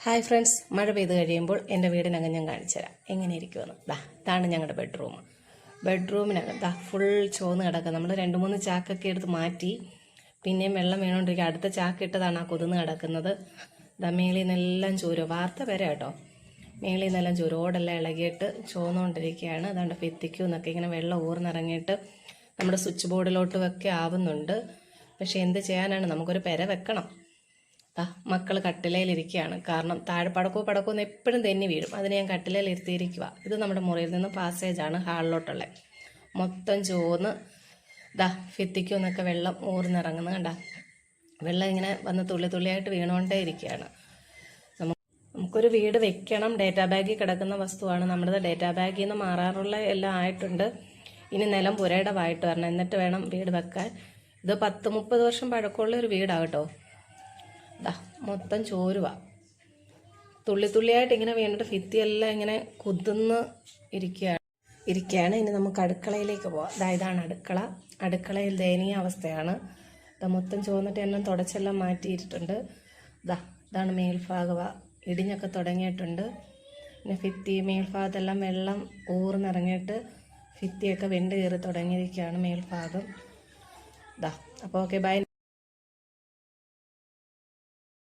Hi friends, മഴ പെയ്ത് കഴിയുമ്പോൾ എൻ്റെ വീടിനകം ഞാൻ കാണിച്ചു തരാം എങ്ങനെ ഇരിക്കുമെന്ന്. ഇതാണ് ഞങ്ങളുടെ ബെഡ്റൂമിനകം ഫുൾ ചോന്ന് കിടക്കുക. നമ്മൾ 2-3 ചാക്കൊക്കെ എടുത്ത് മാറ്റി, പിന്നെയും വെള്ളം വീണുകൊണ്ടിരിക്കുക. അടുത്ത ചാക്ക് ഇട്ടതാണ് ആ കൊതുന്ന് കിടക്കുന്നത്. മേളിൽ നിന്നെല്ലാം ചോര വാർത്ത വരെ കേട്ടോ. മേളിൽ നിന്നെല്ലാം ചോര ഓടെല്ലാം ഇളകിയിട്ട് ചോന്നുകൊണ്ടിരിക്കുകയാണ്. അതുകൊണ്ട് ഭിത്തിക്കും എന്നൊക്കെ ഇങ്ങനെ വെള്ളം ഊർന്നിറങ്ങിയിട്ട് നമ്മുടെ സ്വിച്ച് ബോർഡിലോട്ടുമൊക്കെ ആവുന്നുണ്ട്. പക്ഷെ എന്ത് ചെയ്യാനാണ്, നമുക്കൊരു പെര വെക്കണം. മക്കൾ കട്ടിലയിലിരിക്കുകയാണ്. കാരണം താഴെ പടക്കവും എപ്പോഴും തെന്നി വീഴും. അതിന് ഞാൻ കട്ടിലയിൽ ഇരുത്തിയിരിക്കുക. ഇത് നമ്മുടെ മുറിയിൽ നിന്ന് പാസേജാണ് ഹാളിലോട്ടുള്ള. മൊത്തം ചോന്ന് ഭിത്തിക്കും എന്നൊക്കെ വെള്ളം ഊർന്നിറങ്ങുന്നത് കണ്ട. വെള്ളം ഇങ്ങനെ വന്ന് തുള്ളിയായിട്ട് വീണുകൊണ്ടേ ഇരിക്കുകയാണ്. നമുക്കൊരു വീട് വെക്കണം. ഡേറ്റാ ബാഗിൽ കിടക്കുന്ന വസ്തുവാണ് നമ്മുടേത്. ഡേറ്റാ ബാഗിൽ നിന്ന് മാറാറുള്ള എല്ലാം ആയിട്ടുണ്ട്. ഇനി നിലം പുരയിടമായിട്ട് വരണം, എന്നിട്ട് വേണം വീട് വെക്കാൻ. ഇത് 10-30 വർഷം പഴക്കമുള്ള ഒരു വീടാകട്ടോ. മൊത്തം ചോരുവ തുള്ളിയായിട്ട് ഇങ്ങനെ വീണിട്ട് ഭിത്തിയെല്ലാം ഇങ്ങനെ കുതിർന്ന് ഇരിക്കുകയാണ്. ഇനി നമുക്ക് അടുക്കളയിലേക്ക് പോവാം. ഇതാണ് അടുക്കളയിൽ ദയനീയ അവസ്ഥയാണ്. മൊത്തം ചോന്നിട്ട് എല്ലാം തുടച്ചെല്ലാം മാറ്റിയിട്ടുണ്ട്. ഇതാണ് മേൽഭാഗവ. ഇടിഞ്ഞൊക്കെ തുടങ്ങിയിട്ടുണ്ട്. പിന്നെ ഭിത്തി മേൽഭാഗത്തെല്ലാം വെള്ളം ഊർന്നിറങ്ങിയിട്ട് ഭിത്തിയൊക്കെ വെണ്ട് കയറി തുടങ്ങിയിരിക്കുകയാണ് മേൽഭാഗം. അപ്പോൾ ഓക്കെ, ബൈ.